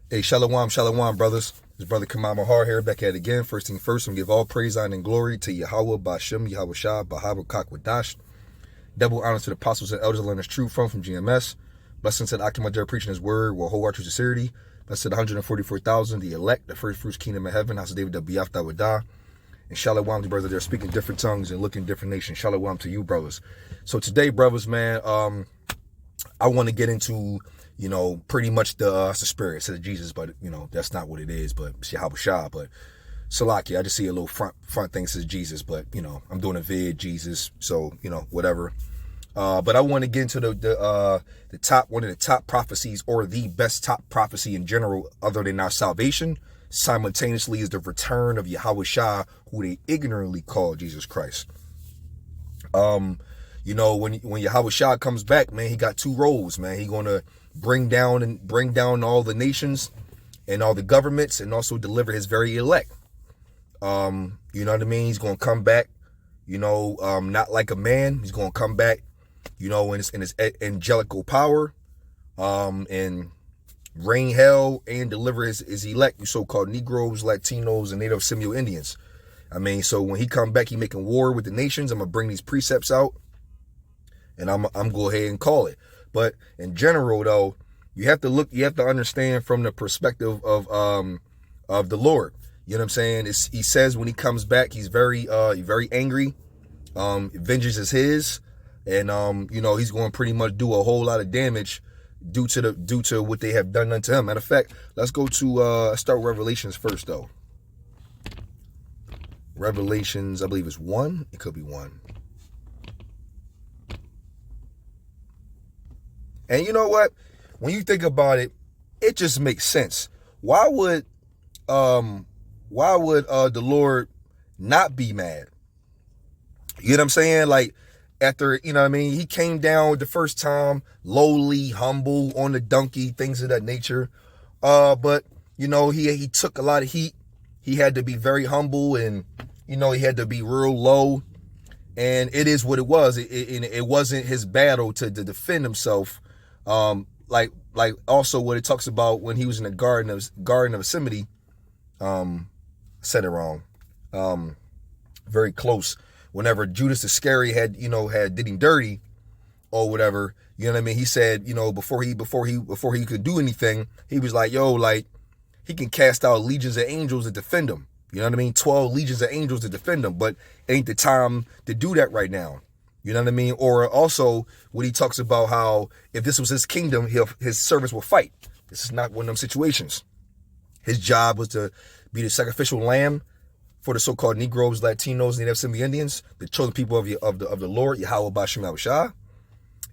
Hey, shalom, shalom, brothers. This brother Kamal Mahar here, back at it again. First thing first, I'm give all praise, honor, and glory to Yahweh, Bashem, YAHAWASHI, YAHAWASHI. Double honors to the apostles and elders that learn his truth from GMS. Blessings to the Akimajer preaching his word, YAHAWASHI true sincerity. Blessed to the 144,000, the elect, the first fruits kingdom of heaven, house of David, the Biaf Dawadah. And shalom to brothers that are speaking different tongues and looking different nations. Shalom to you, brothers. So today, brothers, man, I want to get into, pretty much the spirit, says Jesus, but, that's not what it is, but Yahawashah, but Salaki, I just see a little front thing says Jesus, but, I'm doing a vid, Jesus, so, whatever. But I want to get into the top, one of the top prophecies, or the best top prophecy in general, other than our salvation, simultaneously is the return of Yahawashah, who they ignorantly call Jesus Christ. When Yahawashah comes back, man, he got two roles, man. He gonna bring down all the nations and all the governments, and also deliver his very elect. You know what I mean? He's gonna come back, not like a man. He's gonna come back, in his angelical power, and reign hell and deliver his elect, you so-called Negroes, Latinos, and Native Seminole Indians. I mean, so when he come back, he making war with the nations. I'm gonna bring these precepts out, and I'm go ahead and call it. But in general, though, you have to understand from the perspective of the Lord. You know what I'm saying? He says when he comes back, he's very angry. Vengeance is his, and he's going to pretty much do a whole lot of damage due to what they have done unto him. Matter of fact, let's go to start Revelations first, though. Revelations, I believe it's 1. It could be 1. And you know what? When you think about it, it just makes sense. Why would the Lord not be mad? You know what I'm saying? Like, after, he came down the first time, lowly, humble, on the donkey, things of that nature. But, he took a lot of heat. He had to be very humble, and, he had to be real low. And it is what it was. It wasn't his battle to defend himself. Like also what it talks about when he was in the Garden of Gethsemane. Said it wrong. Very close. Whenever Judas Iscariot did him dirty or whatever, you know what I mean? He said, before he could do anything, he was like, he can cast out legions of angels to defend him. You know what I mean? 12 legions of angels to defend him, but ain't the time to do that right now. You know what I mean? Or also when he talks about how if this was his kingdom, his servants will fight. This is not one of them situations. His job was to be the sacrificial lamb for the so-called Negroes, Latinos, Native Seminole Indians, the chosen people of the Lord, Yahweh Bashem Yahushua.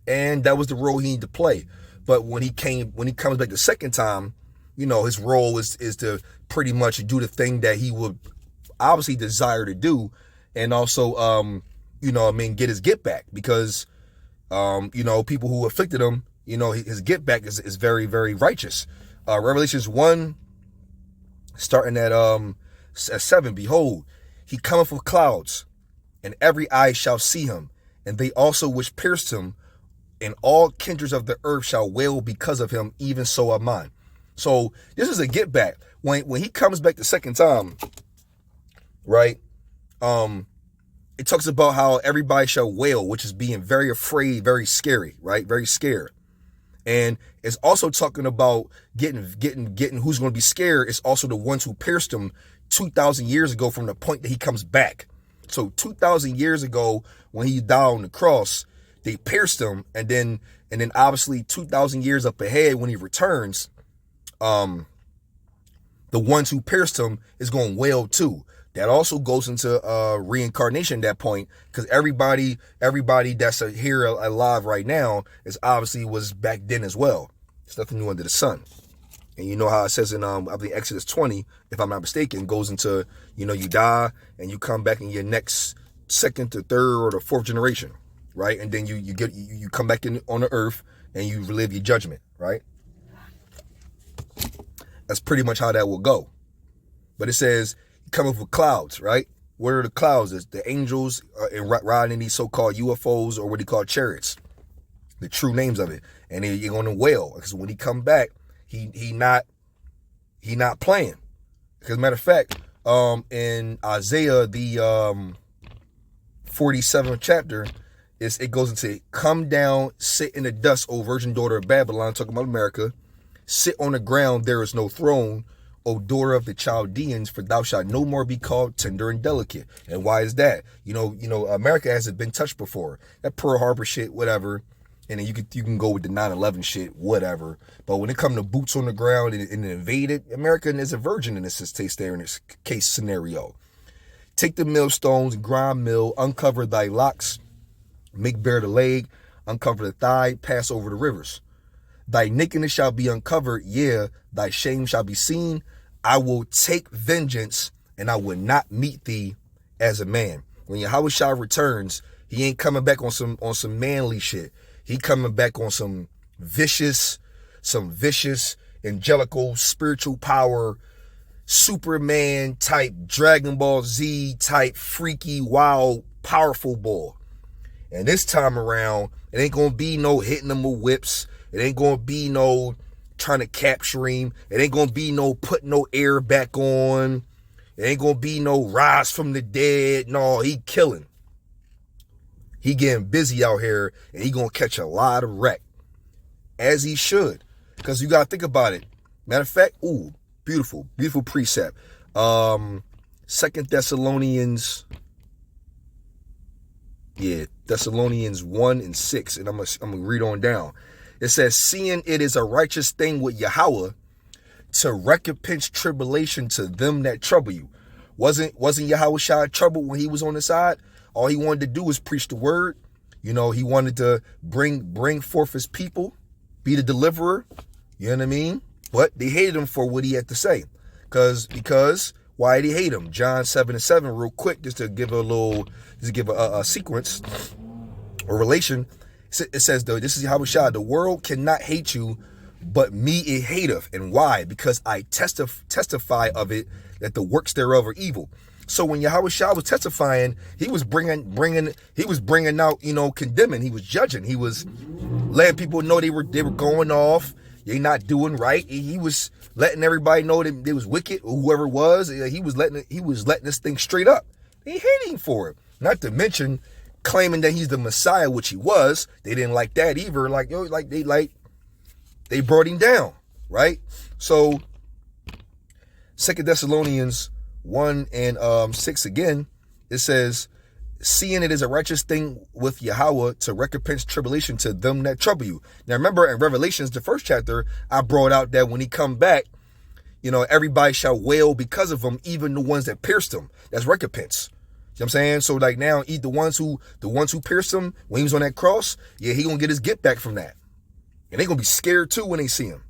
And that was the role he needed to play. But when he comes back the second time, his role is to pretty much do the thing that he would obviously desire to do, and also get his get back, because people who afflicted him, his get back is very, very righteous. Revelations 1, starting at 7, behold, he cometh with clouds, and every eye shall see him, and they also which pierced him, and all kindreds of the earth shall wail because of him, even so are mine. So this is a get back. When he comes back the second time, right? It talks about how everybody shall wail, which is being very afraid, very scary, right? Very scared. And it's also talking about getting who's going to be scared. It's also the ones who pierced him 2,000 years ago from the point that he comes back. So 2,000 years ago, when he died on the cross, they pierced him, and then obviously 2,000 years up ahead when he returns, the ones who pierced him is going to wail too. That also goes into reincarnation at that point, because everybody that's here alive right now is obviously was back then as well. It's nothing new under the sun. And you know how it says in I believe Exodus 20, if I'm not mistaken, goes into you die and you come back in your next second to third or the fourth generation, right? And then you come back on the earth and you relive your judgment, right? That's pretty much how that will go. But it says coming with clouds, right? What are the clouds? It's the angels riding in these so-called UFOs, or what they call chariots. The true names of it. And you're going to wail, because when he come back, he not He not playing. Because matter of fact, in Isaiah, the 47th chapter, it goes into, come down, sit in the dust, O virgin daughter of Babylon, talking about America. Sit on the ground, there is no throne, O daughter of the Chaldeans, for thou shalt no more be called tender and delicate. And why is that? You know, America hasn't been touched before. That Pearl Harbor shit, whatever. And then you can go with the 9/11 shit, whatever. But when it comes to boots on the ground and invaded, America is a virgin in this case scenario. Take the millstones, grind mill, uncover thy locks, make bare the leg, uncover the thigh, pass over the rivers. Thy nakedness shall be uncovered, yeah, thy shame shall be seen. I will take vengeance, and I will not meet thee as a man. When Yahawashi returns, he ain't coming back on some manly shit. He coming back on some vicious, angelical, spiritual power, Superman type, Dragon Ball Z type, freaky, wild, powerful boy. And this time around, it ain't gonna be no hitting him with whips. It ain't gonna be no trying to capture him. It ain't gonna be no putting no air back on. It ain't gonna be no rise from the dead. No, he killing. He getting busy out here, and he gonna catch a lot of wreck, as he should. Because you gotta think about it. Matter of fact, ooh, beautiful precept. 2 Thessalonians. Yeah, Thessalonians 1 and 6, and I'm gonna read on down. It says, seeing it is a righteous thing with Yahweh to recompense tribulation to them that trouble you. Wasn't Yahawashi troubled when he was on the side? All he wanted to do was preach the word. You know, he wanted to bring forth his people, be the deliverer. You know what I mean? But they hated him for what he had to say. Because why did he hate him? John 7:7, real quick, just to give a sequence or relation. It says, though, this is Yahawashi, the world cannot hate you, but me it hateth. And why? Because I testify of it, that the works thereof are evil. So when Yahawashi was testifying, he was bringing out, condemning. He was judging. He was letting people know they were going off. They not doing right. He was letting everybody know that they was wicked, or whoever it was. He was letting this thing straight up. They hated him for it. Not to mention claiming that he's the Messiah, which he was. They didn't like that either. They brought him down, right? So 2 Thessalonians 1 and 6 again, it says, seeing it is a righteous thing with Yahweh to recompense tribulation to them that trouble you. Now remember in Revelations, the 1st chapter, I brought out that when he come back, everybody shall wail because of him, even the ones that pierced him. That's recompense. You know what I'm saying? So like now, the ones who pierced him when he was on that cross, yeah, he gonna get his get back from that. And they gonna be scared too when they see him.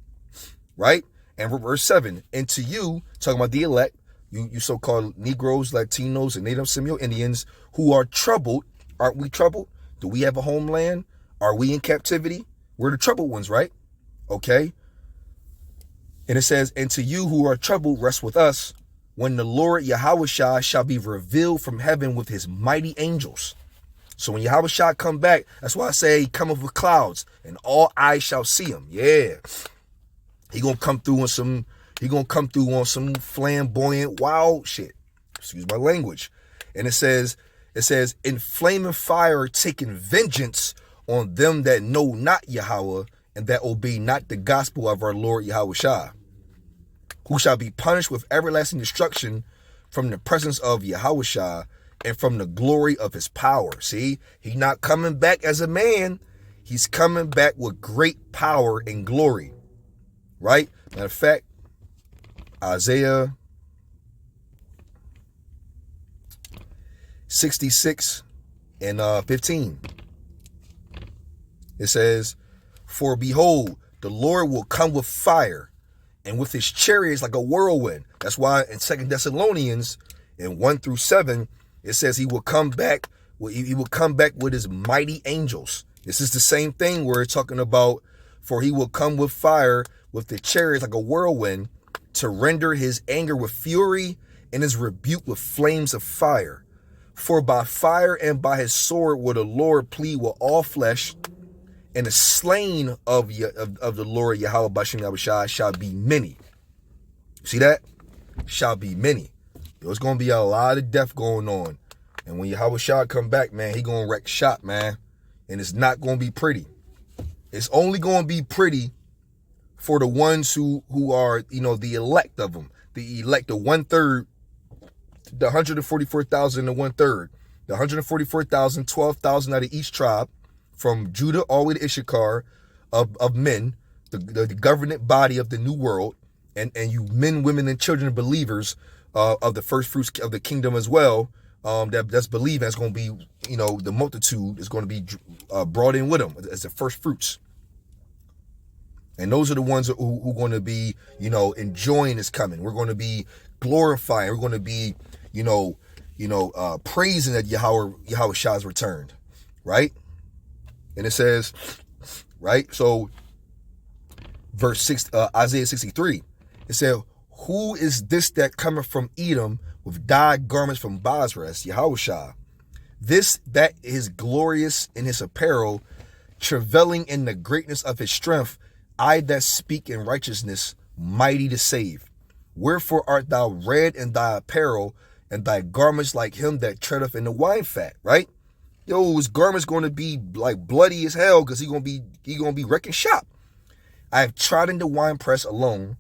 Right? And verse 7, and to you, talking about the elect, you so-called Negroes, Latinos, and Native Seminole Indians who are troubled. Aren't we troubled? Do we have a homeland? Are we in captivity? We're the troubled ones, right? Okay. And it says, and to you who are troubled, rest with us, when the Lord Yahawashi shall be revealed from heaven with his mighty angels. So when Yahawashi come back, that's why I say he cometh with clouds, and all eyes shall see him. Yeah. He gonna come through on some flamboyant, wild shit. Excuse my language. And it says, in flaming fire taking vengeance on them that know not Yahweh and that obey not the gospel of our Lord Yahawashi, who shall be punished with everlasting destruction from the presence of Yahawashi and from the glory of his power. See, he's not coming back as a man. He's coming back with great power and glory. Right? Matter of fact, Isaiah 66 and 15. It says, for behold, the Lord will come with fire, and with his chariots like a whirlwind. That's why in 2 Thessalonians in 1 through 7, it says he will come back. He will come back with his mighty angels. This is the same thing where it's talking about, for he will come with fire, with the chariots like a whirlwind, to render his anger with fury and his rebuke with flames of fire. For by fire and by his sword will the Lord plead with all flesh, and the slain of the Lord Yahweh Bashem Yahushua shall be many. See that? Shall be many. There's going to be a lot of death going on. And when Yahawashi come back, man, he going to wreck shop, man. And it's not going to be pretty. It's only going to be pretty for the ones who are, the elect of them. The elect, the 1/3, the 144,000 and 1/3. The 144,000, 12,000 out of each tribe, from Judah all the way to Issachar, of men, the government body of the new world, and you men, women, and children of believers of the first fruits of the kingdom as well, that's believing. That's going to be, the multitude is going to be brought in with them as the first fruits. And those are the ones who are going to be, enjoying his coming. We're going to be glorifying. We're going to be, praising that Yahawashi has returned, right? And it says, right? So, verse 6, Isaiah 63, it said, "Who is this that cometh from Edom with dyed garments from Basra?" That's Yahawashi. "This that is glorious in his apparel, travailing in the greatness of his strength. I that speak in righteousness, mighty to save. Wherefore art thou red in thy apparel, and thy garments like him that treadeth in the wine fat?" Right? Yo, his garments going to be like bloody as hell, because he gonna be wrecking shop. "I have trodden the winepress alone,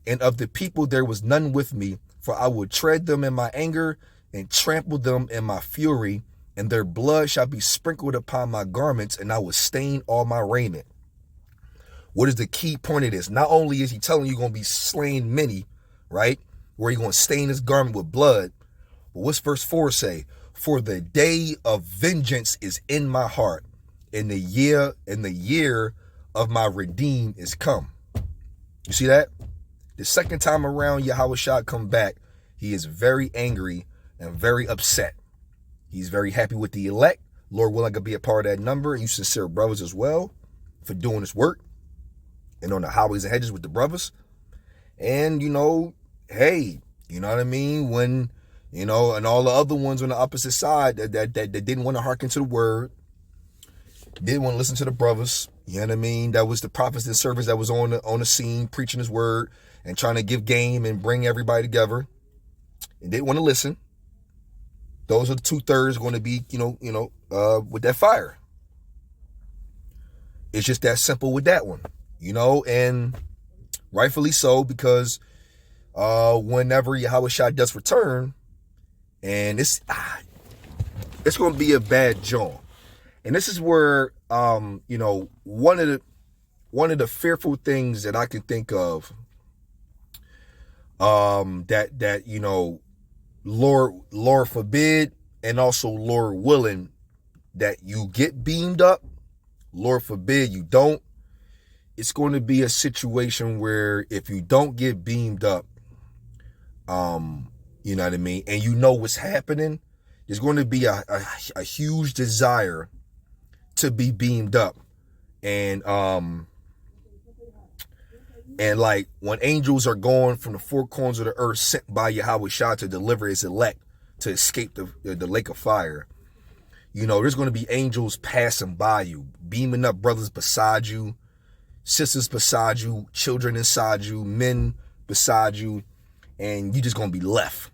and of the people there was none with me, for I will tread them in my anger and trample them in my fury, and their blood shall be sprinkled upon my garments, and I will stain all my raiment." What is the key point of this? Not only is he telling you going to be slain many, right? Where he's going to stain his garment with blood. But what's verse 4 say? "For the day of vengeance is in my heart, and the year of my redeem is come." You see that? The second time around Yahawashi come back, he is very angry and very upset. He's very happy with the elect. Lord willing, I could be a part of that number. And you sincere brothers as well for doing this work. And on the highways and hedges with the brothers. And, hey, you know what I mean? When, and all the other ones on the opposite side that didn't want to hearken to the word, didn't want to listen to the brothers, you know what I mean? That was the prophets and servants that was on the scene preaching his word and trying to give game and bring everybody together, and didn't want to listen. Those are the 2/3 going to be, with that fire. It's just that simple with that one. And rightfully so, because whenever Yahawashi does return, and it's going to be a bad joint. And this is where, one of the fearful things that I can think of, that Lord forbid, and also Lord willing, that you get beamed up. Lord forbid you don't. It's going to be a situation where if you don't get beamed up, you know what I mean, and what's happening, there's going to be a huge desire to be beamed up. And like when angels are going from the four corners of the earth sent by Yahawashi to deliver his elect to escape the lake of fire, there's going to be angels passing by you, beaming up brothers beside you, sisters beside you, children inside you, men beside you, and you just going to be left.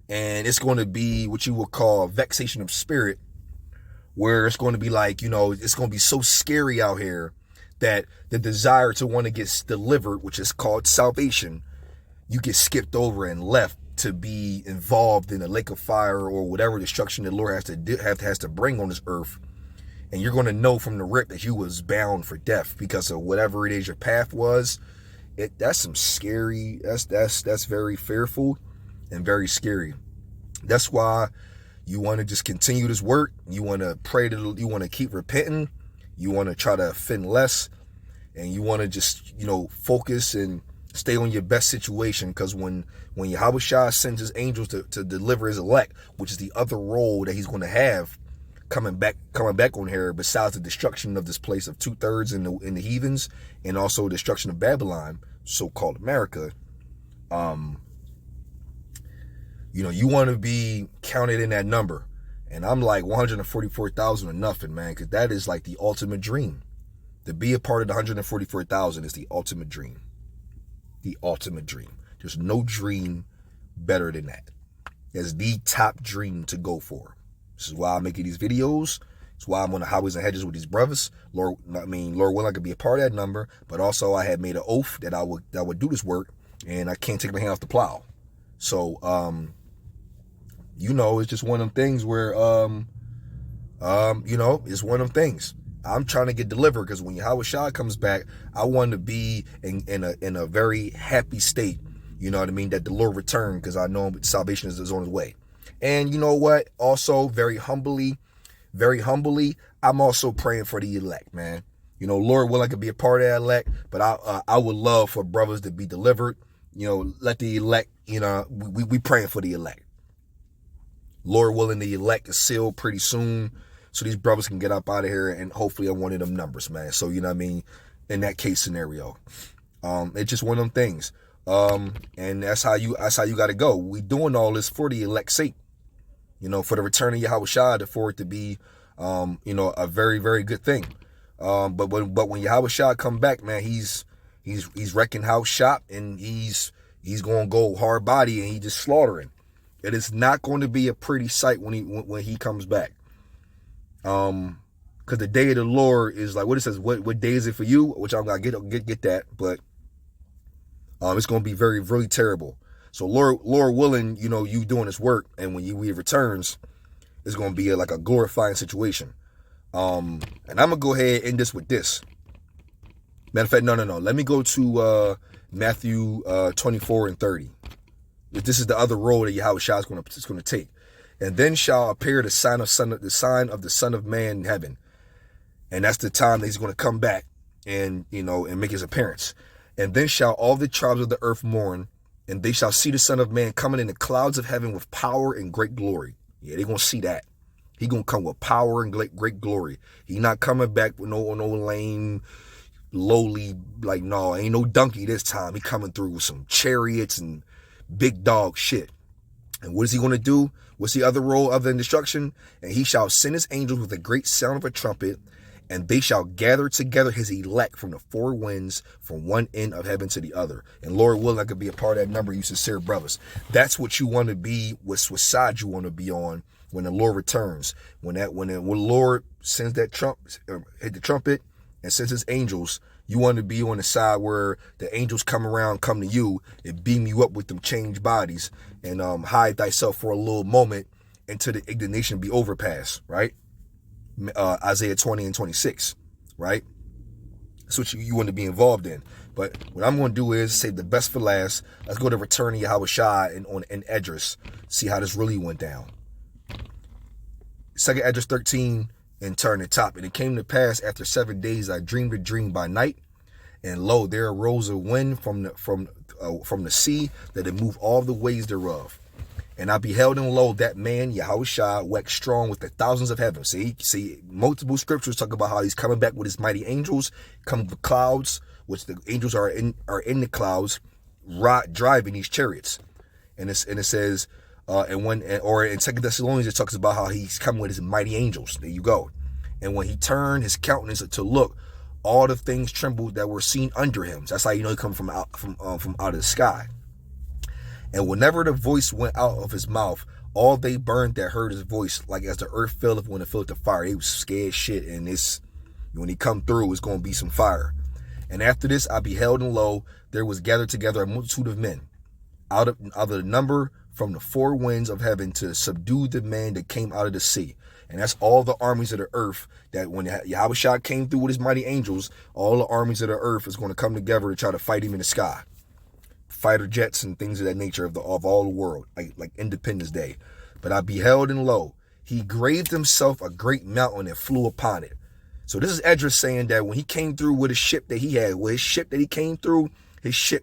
And it's going to be what you would call vexation of spirit, where it's going to be like, it's going to be so scary out here that the desire to want to get delivered, which is called salvation, you get skipped over and left to be involved in a lake of fire or whatever destruction the Lord has to bring on this earth. And you're going to know from the rip that you was bound for death because of whatever it is your path was. That's some scary, that's very fearful and very scary. That's why you want to just continue this work. You want to pray you want to keep repenting. You want to try to offend less, and you want to just, focus and stay on your best situation. Because when Yahawashi sends his angels to deliver his elect, which is the other role that he's going to have coming back on here, besides the destruction of this place of 2/3 in the heathens, and also destruction of Babylon, so-called America, you want to be counted in that number. And I'm like 144,000 or nothing, man, because that is like the ultimate dream. To be a part of the 144,000 is the ultimate dream. The ultimate dream. There's no dream better than that. That's the top dream to go for. This is why I'm making these videos. It's why I'm on the highways and hedges with these brothers. Lord willing, I could be a part of that number, but also I had made an oath that I would do this work, and I can't take my hand off the plow. So, it's just one of them things where, it's one of them things. I'm trying to get delivered, because when YAHAWASHI comes back, I want to be in a very happy state. You know what I mean? That the Lord returned, because I know salvation is on his way. And you know what? Also, very humbly, I'm also praying for the elect, man. Lord willing, I could be a part of that elect, but I would love for brothers to be delivered. Let the elect, we praying for the elect. Lord willing, the elect is sealed pretty soon, so these brothers can get up out of here, and hopefully I'm one of them numbers, man. So, you know what I mean? In that case scenario, it's just one of them things. And that's how you got to go. We doing all this for the elect's sake, for the return of YAHAWASHI, for it to be, a very, very good thing. But when YAHAWASHI come back, man, he's wrecking house shop, and he's going to go hard body, and he just slaughtering. It is not going to be a pretty sight when he comes back. Because the day of the Lord is like, what it says, what day is it for you? Which I'm gonna get that, but it's gonna be very, really terrible. So Lord willing, you doing this work, and when he returns, it's gonna be like a glorifying situation. And I'm gonna go ahead and end this with this. Matter of fact, no. Let me go to Matthew 24:30. This is the other road that YAHAWASHI is going to take. And then shall appear the sign of the Son of Man in heaven. And that's the time that he's going to come back and make his appearance. And then shall all the tribes of the earth mourn, and they shall see the Son of Man coming in the clouds of heaven with power and great glory. Yeah, they're going to see that. He's going to come with power and great glory. He's not coming back with no lame, lowly, no, ain't no donkey this time. He coming through with some chariots and big dog shit. And what is he going to do? What's the other role other than destruction? And he shall send his angels with a great sound of a trumpet, and they shall gather together his elect from the four winds, from one end of heaven to the other. And Lord willing, I could be a part of that number, you sincere brothers. That's what you want to be, what side you want to be on when the Lord returns. When the Lord sends that hit the trumpet and sends his angels, you want to be on the side where the angels come to you and beam you up with them changed bodies, and hide thyself for a little moment until the indignation be overpassed, right? Isaiah 20:26, right? That's what you want to be involved in. But what I'm going to do is save the best for last. Let's go to Return of YAHAWASHI in Esdras, see how this really went down. 2nd Esdras 13, and turn the top. And it came to pass after 7 days, I dreamed a dream by night, and lo, there arose a wind from the sea, that it moved all the ways thereof. And I beheld, and lo, that man YAHAWASHI waxed strong with the thousands of heaven. See, multiple scriptures talk about how he's coming back with his mighty angels, coming with clouds, which the angels are in the clouds, driving these chariots. And it says, in 2 Thessalonians, it talks about how he's coming with his mighty angels. There you go. And when he turned his countenance to look, all the things trembled that were seen under him. So that's how he come from out of the sky. And whenever the voice went out of his mouth, all they burned that heard his voice, like as the earth filleth when it filleth the fire. They was scared shit, and when he come through, it's going to be some fire. And after this, I beheld, and lo, there was gathered together a multitude of men out of the number from the four winds of heaven to subdue the man that came out of the sea. And that's all the armies of the earth, that when YAHAWASHI came through with his mighty angels, all the armies of the earth is going to come together to try to fight him in the sky. Fighter jets and things of that nature of all the world, like Independence Day. But I beheld, and lo, he graved himself a great mountain and flew upon it. So this is Esdras saying that when he came through with his ship that he had, his ship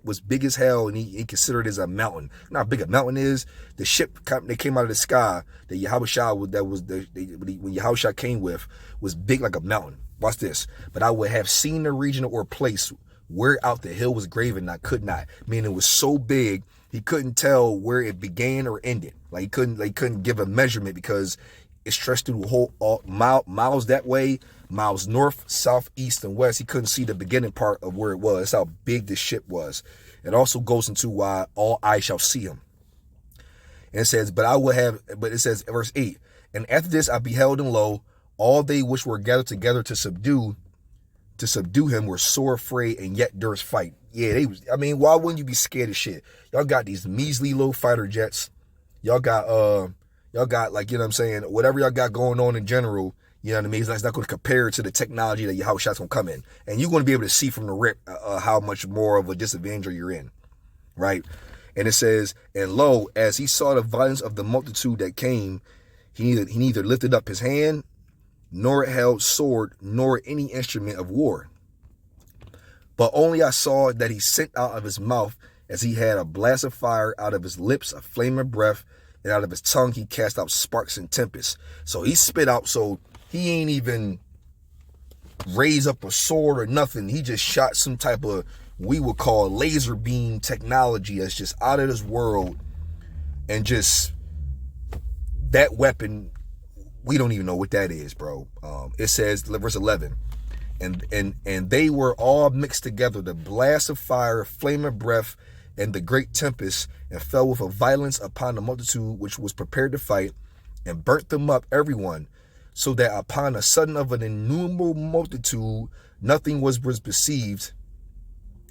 was big as hell, and he considered it as a mountain. You know how big a mountain is? The ship that came out of the sky that YAHAWASHI when YAHAWASHI came with was big like a mountain. Watch this. But I would have seen the region or place where out the hill was graven, I could not. Meaning it was so big he couldn't tell where it began or ended. Like he couldn't give a measurement, because It stretched through the whole miles that way, miles north, south, east, and west. He couldn't see the beginning part of where it was. That's how big this ship was. It also goes into why all eyes shall see him. And it says, but it says, verse 8, and after this I beheld, and lo, all they which were gathered together to subdue him were sore afraid, and yet durst fight. Yeah, why wouldn't you be scared of shit? Y'all got these measly little fighter jets. Y'all got like, you know what I'm saying, whatever y'all got going on in general, you know what I mean? It's not going to compare to the technology that YAHAWASHI's going to come in. And you're going to be able to see from the rip how much more of a disadvantage you're in, right? And it says, and lo, as he saw the violence of the multitude that came, he neither lifted up his hand, nor held sword, nor any instrument of war. But only I saw that he sent out of his mouth, as he had a blast of fire, out of his lips a flame of breath, and out of his tongue he cast out sparks and tempests. So he spit out, so he ain't even raise up a sword or nothing. He just shot some type of, we would call laser beam technology that's just out of this world. And just that weapon, we don't even know what that is, bro. It says, verse 11, and they were all mixed together, the blast of fire, flame of breath, and the great tempest, and fell with a violence upon the multitude which was prepared to fight, and burnt them up, everyone, so that upon a sudden of an innumerable multitude nothing was perceived,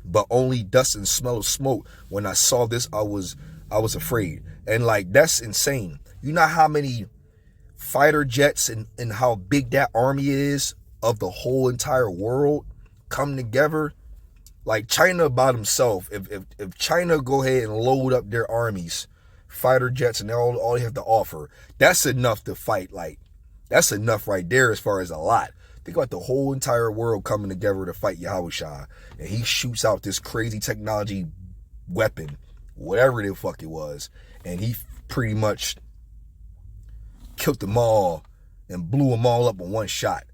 but only dust and smell of smoke. When I saw this, I was afraid. And like, that's insane. You know how many fighter jets and how big that army is of the whole entire world come together? Like China by themselves, if China go ahead and load up their armies, fighter jets, and all they have to offer, that's enough to fight. Like, that's enough right there as far as a lot. Think about the whole entire world coming together to fight YAHAWASHI, and he shoots out this crazy technology weapon, whatever the fuck it was, and he pretty much killed them all and blew them all up in one shot.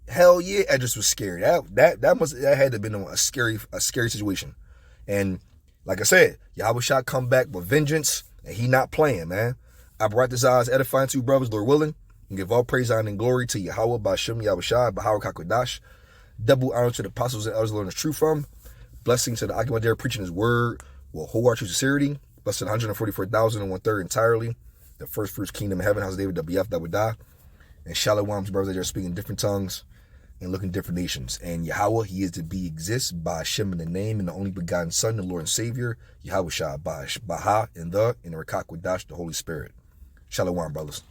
Hell yeah, I just was scared. That had to have been a scary situation. And like I said, YAHAWASHI come back with vengeance, and he not playing, man. I brought this eyes edifying two brothers, Lord willing, and give all praise, honor, and glory to Yahweh, Ba'ashem, YAHAWASHI, Bahawa Kakwadash. Double honor to the apostles and elders learning the truth from. Blessing to the Aguimadere preaching his word with whole heart, true sincerity. Blessed 144,000 and 1/3 entirely. The first fruits kingdom of heaven, house of David, WF, that would die. And Shalom to brothers that are speaking different tongues and looking different nations. And Yahweh, he is to be, exists by Hashem in the name, and the only begotten Son, the Lord and Savior, YAHAWASHI, by Baha, and the Rakakwadash, the Holy Spirit. Shalom, brothers.